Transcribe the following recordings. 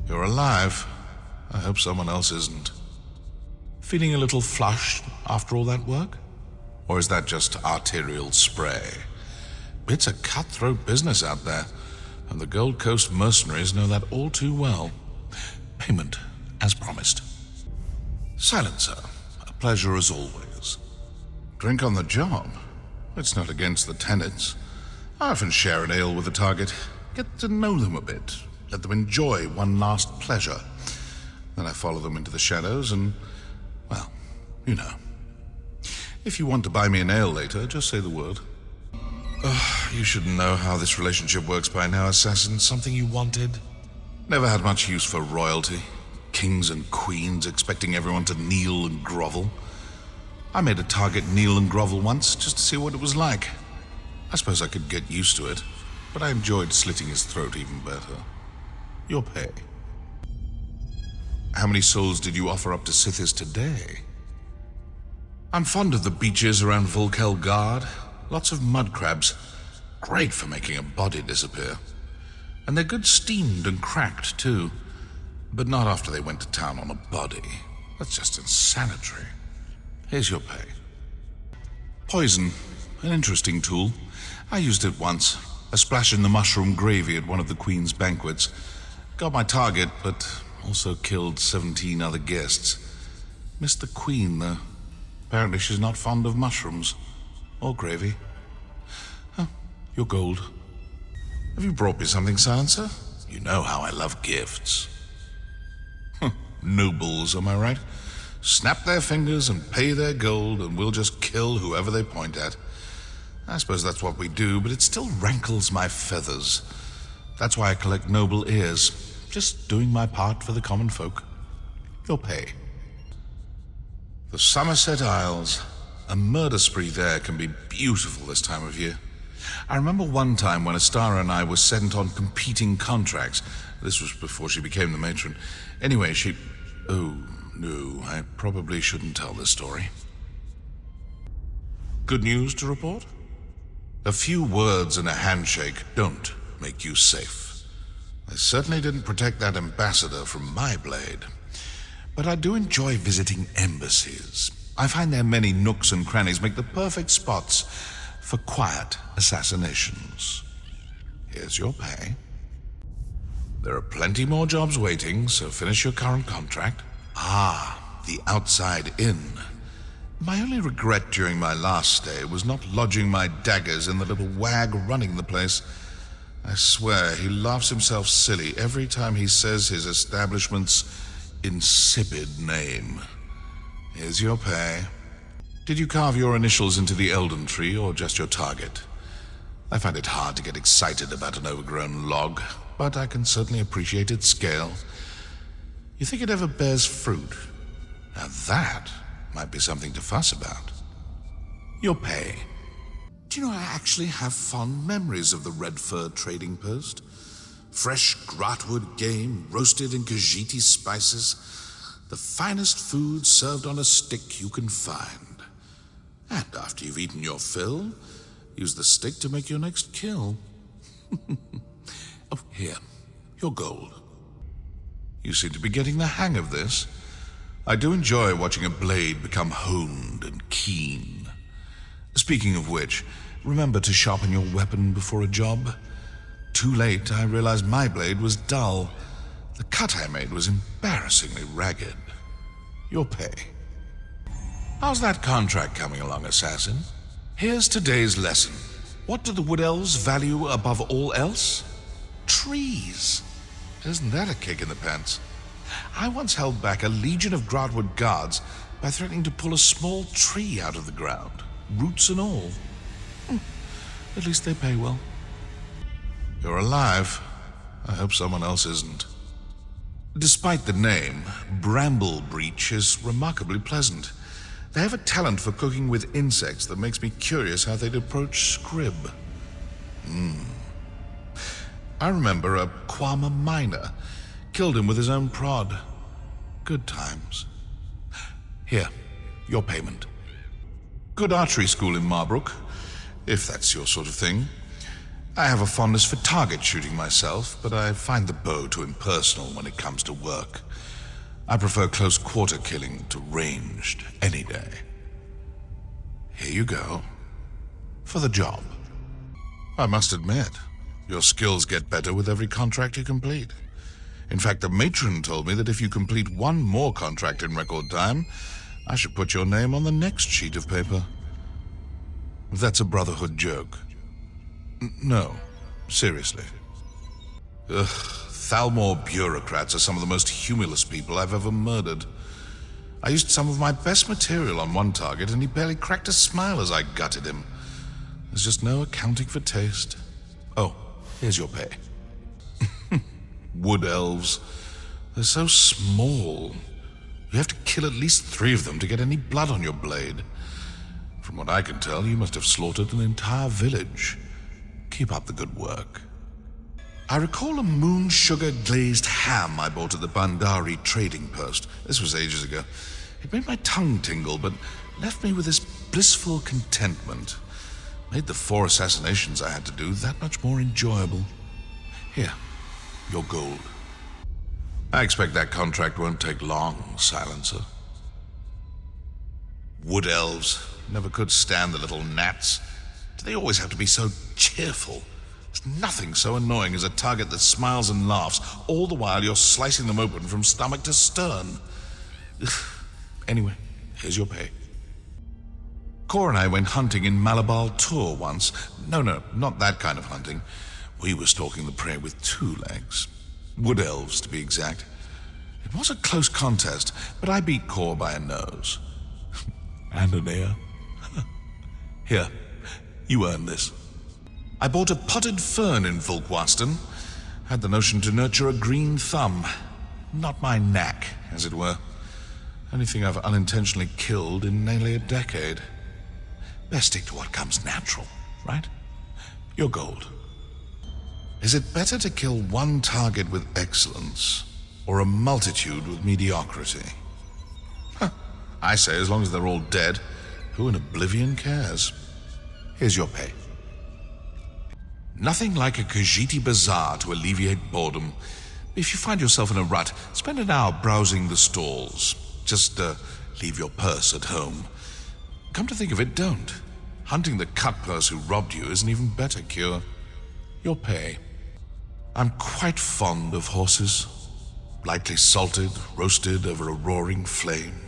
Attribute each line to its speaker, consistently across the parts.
Speaker 1: You're alive. I hope someone else isn't. Feeling a little flushed after all that work? Or is that just arterial spray? It's a cutthroat business out there, and the Gold Coast mercenaries know that all too well. Payment, as promised. Silencer, a pleasure as always. Drink on the job? It's not against the tenets. I often share an ale with a target. Get to know them a bit. Let them enjoy one last pleasure. Then I follow them into the shadows and, well, you know. If you want to buy me an ale later, just say the word. You should know how this relationship works by now, Assassin. Something you wanted? Never had much use for royalty. Kings and queens expecting everyone to kneel and grovel. I made a target kneel and grovel once, just to see what it was like. I suppose I could get used to it, but I enjoyed slitting his throat even better. Your pay. How many souls did you offer up to Sithis today? I'm fond of the beaches around Volkel Guard. Lots of mud crabs. Great for making a body disappear. And they're good steamed and cracked, too. But not after they went to town on a body. That's just insanitary. Here's your pay. Poison. An interesting tool. I used it once. A splash in the mushroom gravy at one of the Queen's banquets. Got my target, but also killed 17 other guests. Missed the Queen, though. Apparently she's not fond of mushrooms. Or gravy. Oh, you're gold. Have you brought me something, Silencer? You know how I love gifts. Nobles, am I right? Snap their fingers and pay their gold, and we'll just kill whoever they point at. I suppose that's what we do, but it still rankles my feathers. That's why I collect noble ears. Just doing my part for the common folk. Your pay. The Somerset Isles. A murder spree there can be beautiful this time of year. I remember one time when Astara and I were sent on competing contracts. This was before she became the matron. Anyway, Oh, no, I probably shouldn't tell this story. Good news to report? A few words and a handshake don't make you safe. I certainly didn't protect that ambassador from my blade. But I do enjoy visiting embassies. I find their many nooks and crannies make the perfect spots for quiet assassinations. Here's your pay. There are plenty more jobs waiting, so finish your current contract. The outside inn. My only regret during my last stay was not lodging my daggers in the little wag running the place. I swear he laughs himself silly every time he says his establishment's insipid name. Here's your pay. Did you carve your initials into the Elden Tree, or just your target? I find it hard to get excited about an overgrown log, but I can certainly appreciate its scale. You think it ever bears fruit? Now that might be something to fuss about. Your pay. Do you know, I actually have fond memories of the Red Fur trading post. Fresh Gratwood game, roasted in Khajiiti spices. The finest food served on a stick you can find. And after you've eaten your fill, use the stick to make your next kill. Oh, here, your gold. You seem to be getting the hang of this. I do enjoy watching a blade become honed and keen. Speaking of which, remember to sharpen your weapon before a job. Too late, I realized my blade was dull. The cut I made was embarrassingly ragged. Your pay. How's that contract coming along, Assassin? Here's today's lesson. What do the Wood Elves value above all else? Trees. Isn't that a kick in the pants? I once held back a legion of Gratwood guards by threatening to pull a small tree out of the ground, roots and all. At least they pay well. You're alive. I hope someone else isn't. Despite the name, Bramble Breach is remarkably pleasant. They have a talent for cooking with insects that makes me curious how they'd approach Scrib. I remember a Kwama miner killed him with his own prod. Good times. Here, your payment. Good archery school in Marbrook, if that's your sort of thing. I have a fondness for target shooting myself, but I find the bow too impersonal when it comes to work. I prefer close quarter killing to ranged any day. Here you go. For the job. I must admit, your skills get better with every contract you complete. In fact, the matron told me that if you complete one more contract in record time, I should put your name on the next sheet of paper. That's a Brotherhood joke. No, seriously. Ugh, Thalmor bureaucrats are some of the most humorless people I've ever murdered. I used some of my best material on one target and he barely cracked a smile as I gutted him. There's just no accounting for taste. Oh, here's your pay. Wood elves. They're so small. You have to kill at least 3 of them to get any blood on your blade. From what I can tell, you must have slaughtered an entire village. Keep up the good work. I recall a moon sugar glazed ham I bought at the Bandari trading post. This was ages ago. It made my tongue tingle, but left me with this blissful contentment. Made the 4 assassinations I had to do that much more enjoyable. Here, your gold. I expect that contract won't take long, Silencer. Wood elves. Never could stand the little gnats. Do they always have to be so cheerful? There's nothing so annoying as a target that smiles and laughs, all the while you're slicing them open from stomach to stern. Anyway, here's your pay. Cor and I went hunting in Malabar Tor once. No, not that kind of hunting. We were stalking the prey with 2 legs. Wood elves, to be exact. It was a close contest, but I beat Cor by a nose. And an ear. Here, you earned this. I bought a potted fern in Volkwaston. Had the notion to nurture a green thumb. Not my knack, as it were. Only thing I've unintentionally killed in nearly a decade. Best stick to what comes natural, right? Your gold. Is it better to kill one target with excellence, or a multitude with mediocrity? I say as long as they're all dead, who in oblivion cares? Here's your pay. Nothing like a Khajiiti bazaar to alleviate boredom. If you find yourself in a rut, spend an hour browsing the stalls. Just leave your purse at home. Come to think of it, don't. Hunting the cut-purse who robbed you is an even better cure. Your pay. I'm quite fond of horses. Lightly salted, roasted over a roaring flame.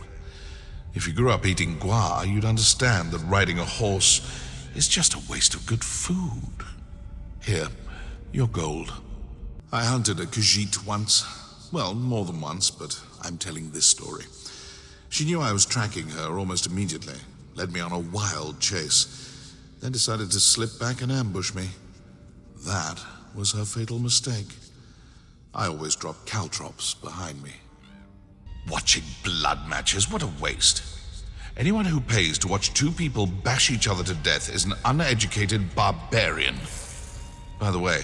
Speaker 1: If you grew up eating guar, you'd understand that riding a horse is just a waste of good food. Here, your gold. I hunted a Khajiit once. Well, more than once, but I'm telling this story. She knew I was tracking her almost immediately, led me on a wild chase, then decided to slip back and ambush me. That was her fatal mistake. I always drop caltrops behind me. Watching blood matches, what a waste. Anyone who pays to watch 2 people bash each other to death is an uneducated barbarian. By the way,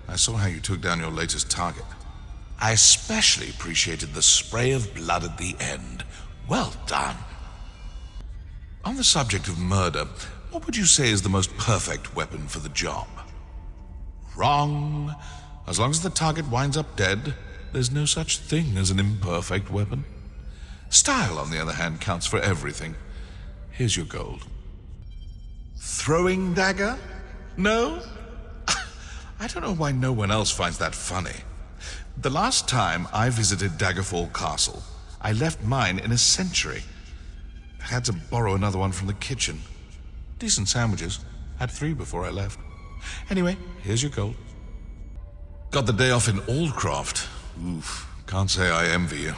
Speaker 1: I saw how you took down your latest target. I especially appreciated the spray of blood at the end. Well done. On the subject of murder, what would you say is the most perfect weapon for the job? Wrong. As long as the target winds up dead, there's no such thing as an imperfect weapon. Style, on the other hand, counts for everything. Here's your gold. Throwing dagger? No? I don't know why no one else finds that funny. The last time I visited Daggerfall Castle, I left mine in a century. I had to borrow another one from the kitchen. Decent sandwiches. Had 3 before I left. Anyway, here's your gold. Got the day off in Aldcroft. Oof, can't say I envy you.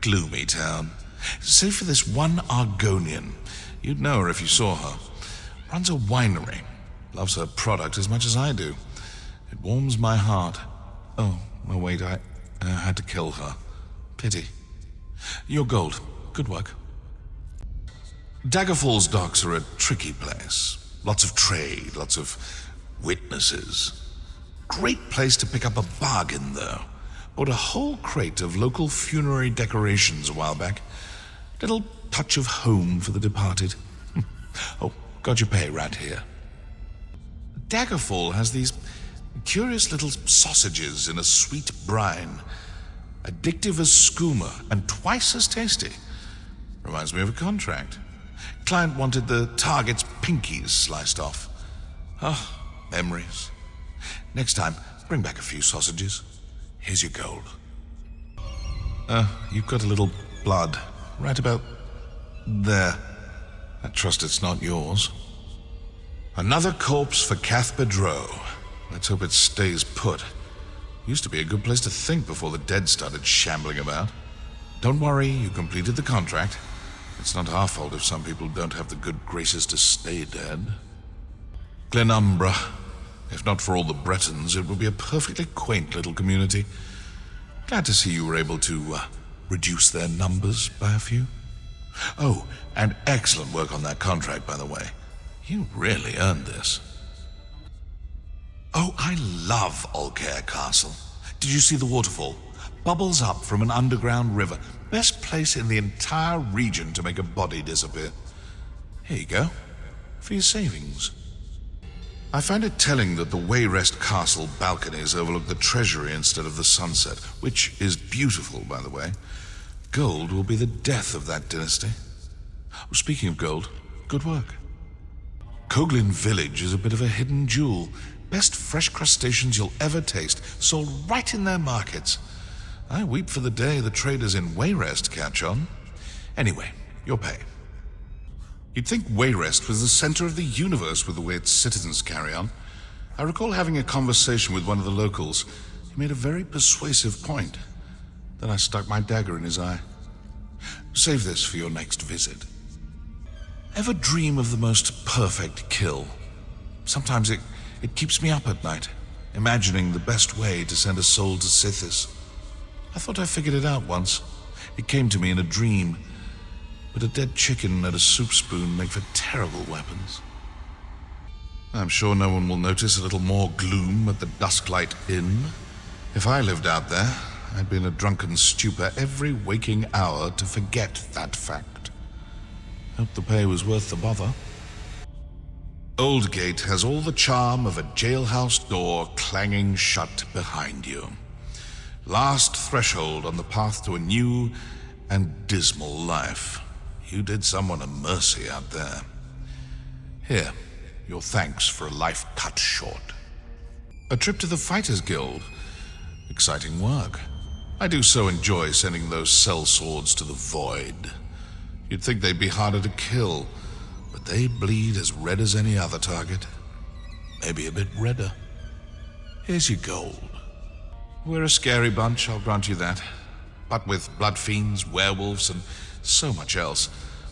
Speaker 1: Gloomy town. Save for this one Argonian. You'd know her if you saw her. Runs a winery. Loves her product as much as I do. It warms my heart. Oh, well, wait, I had to kill her. Pity. Your gold. Good work. Daggerfall's docks are a tricky place. Lots of trade, lots of witnesses. Great place to pick up a bargain, though. Bought a whole crate of local funerary decorations a while back. Little touch of home for the departed. Oh, got your pay right here. Daggerfall has these curious little sausages in a sweet brine. Addictive as skooma and twice as tasty. Reminds me of a contract. Client wanted the target's pinkies sliced off. Ah, memories. Next time, bring back a few sausages. Here's your gold. You've got a little blood right about there. I trust it's not yours. Another corpse for Cath Bedreau. Let's hope it stays put. Used to be a good place to think before the dead started shambling about. Don't worry, you completed the contract. It's not our fault if some people don't have the good graces to stay dead. Glenumbra. If not for all the Bretons, it would be a perfectly quaint little community. Glad to see you were able to reduce their numbers by a few. Oh, and excellent work on that contract, by the way. You really earned this. Oh, I love Olcair Castle. Did you see the waterfall? Bubbles up from an underground river. Best place in the entire region to make a body disappear. Here you go. For your savings. I find it telling that the Wayrest Castle balconies overlook the treasury instead of the sunset, which is beautiful, by the way. Gold will be the death of that dynasty. Speaking of gold, good work. Coglin Village is a bit of a hidden jewel. Best fresh crustaceans you'll ever taste, sold right in their markets. I weep for the day the traders in Wayrest catch on. Anyway, your pay. You'd think Wayrest was the center of the universe with the way its citizens carry on. I recall having a conversation with one of the locals. He made a very persuasive point. Then I stuck my dagger in his eye. Save this for your next visit. Ever dream of the most perfect kill? Sometimes it keeps me up at night, imagining the best way to send a soul to Sithis. I thought I figured it out once. It came to me in a dream. But a dead chicken and a soup spoon make for terrible weapons. I'm sure no one will notice a little more gloom at the Dusklight Inn. If I lived out there, I'd be in a drunken stupor every waking hour to forget that fact. Hope the pay was worth the bother. Oldgate has all the charm of a jailhouse door clanging shut behind you. Last threshold on the path to a new and dismal life. You did someone a mercy out there. Here, your thanks for a life cut short. A trip to the Fighters Guild. Exciting work. I do so enjoy sending those cell swords to the void. You'd think they'd be harder to kill, but they bleed as red as any other target. Maybe a bit redder. Here's your gold. We're a scary bunch, I'll grant you that. But with blood fiends, werewolves, and so much else,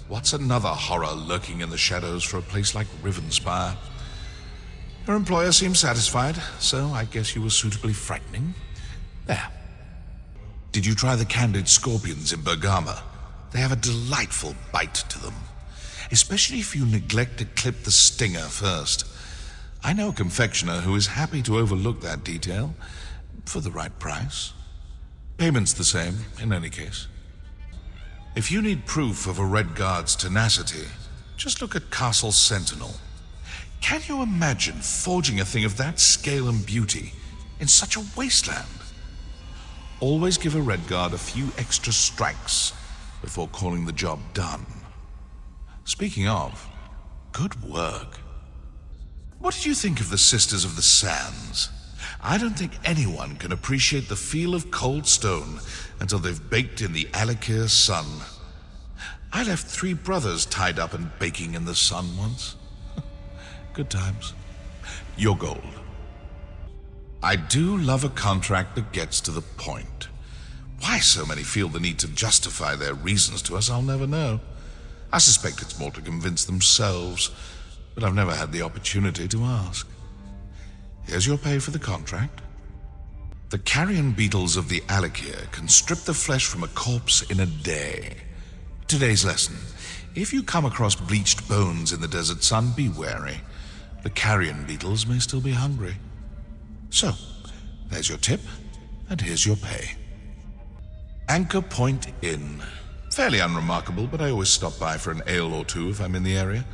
Speaker 1: what's another horror lurking in the shadows for a place like Rivenspire? Your employer seems satisfied, so I guess you were suitably frightening. There. Did you try the candied scorpions in Bergama? They have a delightful bite to them, especially if you neglect to clip the stinger first. I know a confectioner who is happy to overlook that detail for the right price. Payment's the same, in any case. If you need proof of a Red Guard's tenacity, just look at Castle Sentinel. Can you imagine forging a thing of that scale and beauty in such a wasteland? Always give a Red Guard a few extra strikes before calling the job done. Speaking of, good work. What did you think of the Sisters of the Sands? I don't think anyone can appreciate the feel of cold stone until they've baked in the Alakir sun. I left 3 brothers tied up and baking in the sun once. Good times. Your gold. I do love a contract that gets to the point. Why so many feel the need to justify their reasons to us, I'll never know. I suspect it's more to convince themselves, but I've never had the opportunity to ask. Here's your pay for the contract. The carrion beetles of the Alakir can strip the flesh from a corpse in a day. Today's lesson: if you come across bleached bones in the desert sun, be wary. The carrion beetles may still be hungry. So, there's your tip, and here's your pay. Anchor Point Inn. Fairly unremarkable, but I always stop by for an ale or two if I'm in the area.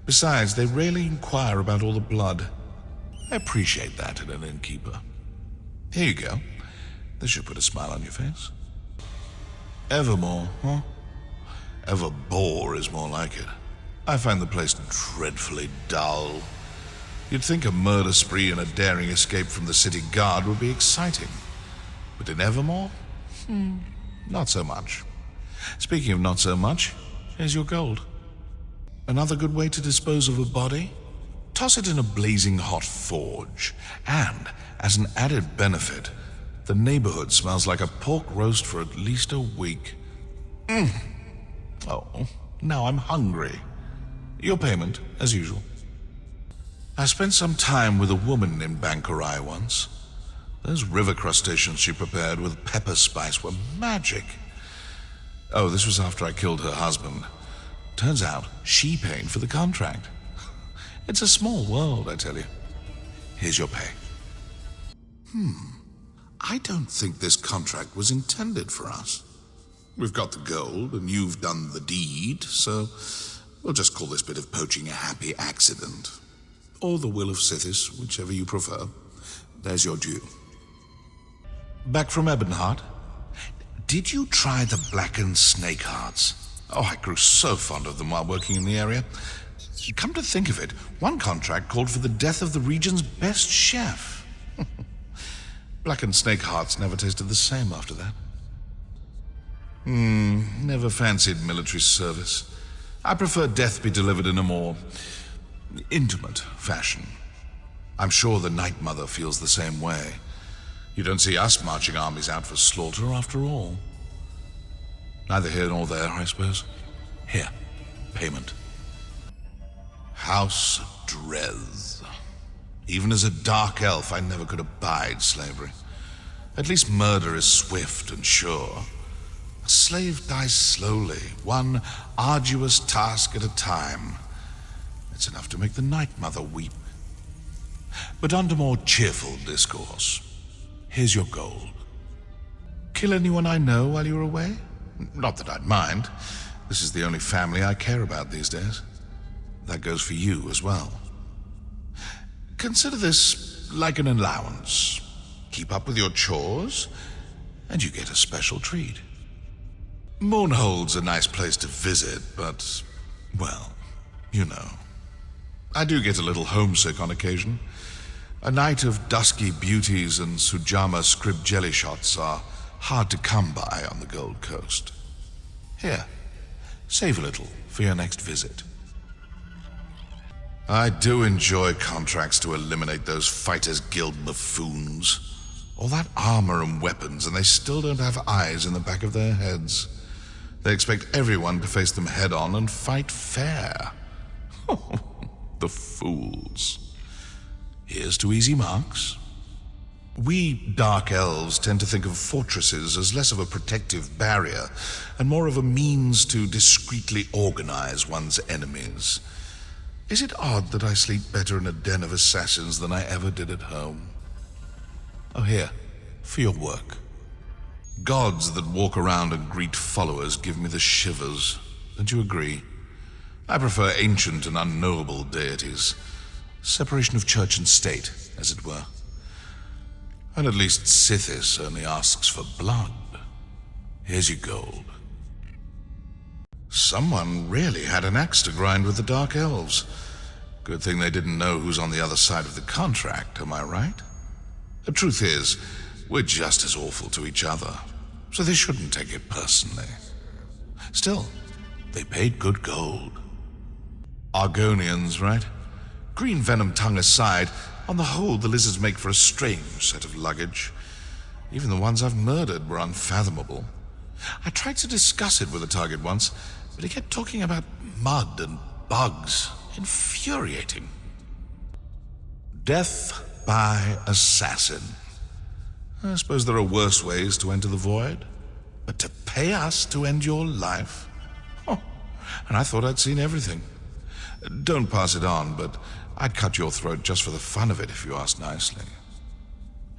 Speaker 1: Besides, they rarely inquire about all the blood. I appreciate that in an innkeeper. Here you go. This should put a smile on your face. Evermore, huh? Everbore is more like it. I find the place dreadfully dull. You'd think a murder spree and a daring escape from the city guard would be exciting. But in Evermore? Not so much. Speaking of not so much, here's your gold. Another good way to dispose of a body? Toss it in a blazing hot forge. And, as an added benefit, the neighborhood smells like a pork roast for at least a week. Oh, now I'm hungry. Your payment, as usual. I spent some time with a woman in Bankarai once. Those river crustaceans she prepared with pepper spice were magic. Oh, this was after I killed her husband. Turns out she paid for the contract. It's a small world, I tell you. Here's your pay. I don't think this contract was intended for us. We've got the gold, and you've done the deed, so we'll just call this bit of poaching a happy accident. Or the will of Sithis, whichever you prefer. There's your due. Back from Ebonheart? Did you try the blackened snake hearts? Oh, I grew so fond of them while working in the area. Come to think of it, one contract called for the death of the region's best chef. Blackened snake hearts never tasted the same after that. Never fancied military service. I prefer death be delivered in a more intimate fashion. I'm sure the Night Mother feels the same way. You don't see us marching armies out for slaughter after all. Neither here nor there, I suppose. Here, payment. House Drez. Even as a dark elf, I never could abide slavery. At least murder is swift and sure. A slave dies slowly, one arduous task at a time. It's enough to make the Night Mother weep. But on to more cheerful discourse. Here's your gold. Kill anyone I know while you're away? Not that I'd mind. This is the only family I care about these days. That goes for you as well. Consider this like an allowance. Keep up with your chores, and you get a special treat. Mournhold's a nice place to visit, but, well, you know. I do get a little homesick on occasion. A night of dusky beauties and Sujama scrib jelly shots are hard to come by on the Gold Coast. Here, save a little for your next visit. I do enjoy contracts to eliminate those Fighters Guild buffoons. All that armor and weapons, and they still don't have eyes in the back of their heads. They expect everyone to face them head-on and fight fair. The fools. Here's to easy marks. We Dark Elves tend to think of fortresses as less of a protective barrier and more of a means to discreetly organize one's enemies. Is it odd that I sleep better in a den of assassins than I ever did at home? Oh, here, for your work. Gods that walk around and greet followers give me the shivers. Don't you agree? I prefer ancient and unknowable deities. Separation of church and state, as it were. And at least Sithis only asks for blood. Here's your gold. Someone really had an axe to grind with the Dark Elves. Good thing they didn't know who's on the other side of the contract, am I right? The truth is, we're just as awful to each other, so they shouldn't take it personally. Still, they paid good gold. Argonians, right? Green venom tongue aside, on the whole, the lizards make for a strange set of luggage. Even the ones I've murdered were unfathomable. I tried to discuss it with a target once, but he kept talking about mud and bugs. Infuriating. Death by assassin. I suppose there are worse ways to enter the void, but to pay us to end your life? Oh, and I thought I'd seen everything. Don't pass it on, but I'd cut your throat just for the fun of it if you asked nicely.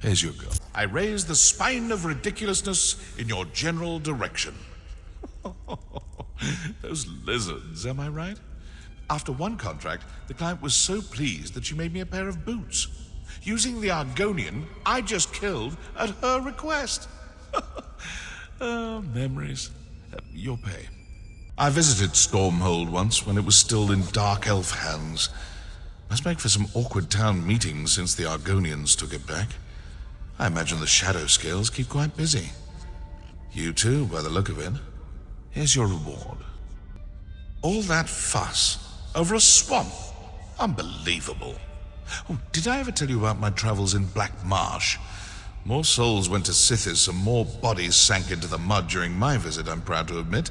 Speaker 1: Here's your go. I raise the spine of ridiculousness in your general direction. Those lizards, am I right? After one contract, the client was so pleased that she made me a pair of boots. using the Argonian I just killed at her request. Memories. Your pay. I visited Stormhold once when it was still in Dark Elf hands. Must make for some awkward town meetings since the Argonians took it back. I imagine the Shadow Scales keep quite busy. You too, by the look of it. Here's your reward. All that fuss over a swamp. Unbelievable. Oh, did I ever tell you about my travels in Black Marsh? More souls went to Sithis and more bodies sank into the mud during my visit, I'm proud to admit.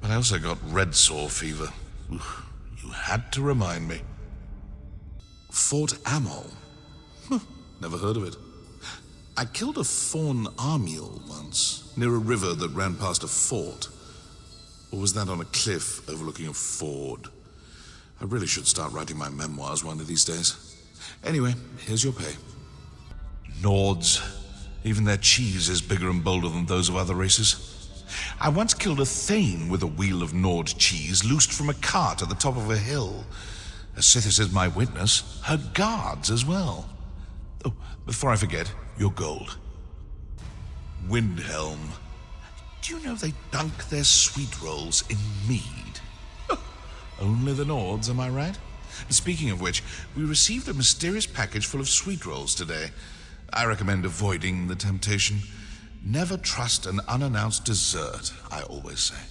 Speaker 1: But I also got red sore fever. Oof, you had to remind me. Fort Amol. Never heard of it. I killed a fawn armule once, near a river that ran past a fort. Or was that on a cliff overlooking a ford? I really should start writing my memoirs one of these days. Anyway, here's your pay. Nords. Even their cheese is bigger and bolder than those of other races. I once killed a Thane with a wheel of Nord cheese loosed from a cart at the top of a hill. As Sithis is my witness, her guards as well. Oh, before I forget, your gold. Windhelm. Do you know they dunk their sweet rolls in mead? Only the Nords, am I right? Speaking of which, we received a mysterious package full of sweet rolls today. I recommend avoiding the temptation. Never trust an unannounced dessert, I always say.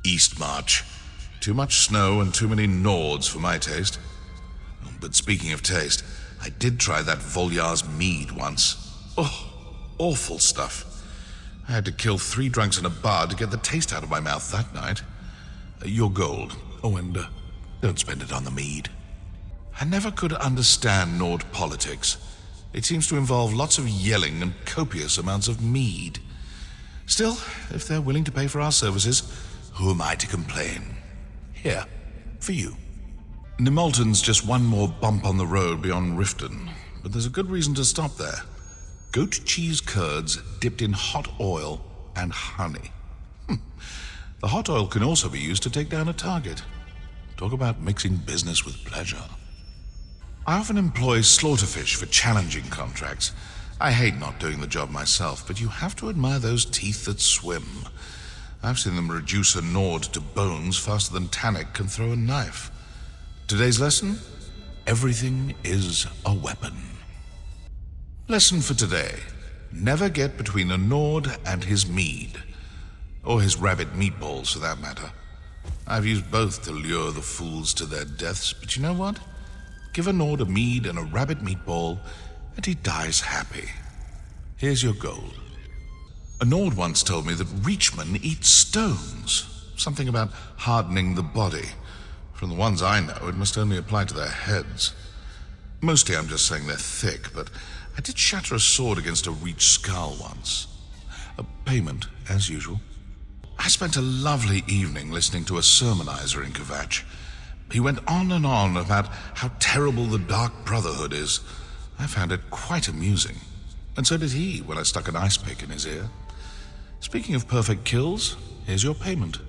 Speaker 1: East March. Too much snow and too many Nords for my taste. But speaking of taste, I did try that Volyar's mead once. Oh, awful stuff. I had to kill 3 drunks in a bar to get the taste out of my mouth that night. Your gold. Oh, and don't spend it on the mead. I never could understand Nord politics. It seems to involve lots of yelling and copious amounts of mead. Still, if they're willing to pay for our services, who am I to complain? Here, for you. Nimulton's just one more bump on the road beyond Riften, but there's a good reason to stop there. Goat cheese curds dipped in hot oil and honey. The hot oil can also be used to take down a target. Talk about mixing business with pleasure. I often employ slaughterfish for challenging contracts. I hate not doing the job myself, but you have to admire those teeth that swim. I've seen them reduce a Nord to bones faster than Tannic can throw a knife. Today's lesson? Everything is a weapon. Lesson for today. Never get between a Nord and his mead. Or his rabbit meatballs, for that matter. I've used both to lure the fools to their deaths, but you know what? Give a Nord a mead and a rabbit meatball, and he dies happy. Here's your gold. A Nord once told me that Reachmen eat stones. Something about hardening the body. From the ones I know, it must only apply to their heads. Mostly I'm just saying they're thick, but I did shatter a sword against a Reach skull once. A payment, as usual. I spent a lovely evening listening to a sermonizer in Kvatch. He went on and on about how terrible the Dark Brotherhood is. I found it quite amusing. And so did he when I stuck an ice pick in his ear. Speaking of perfect kills, here's your payment.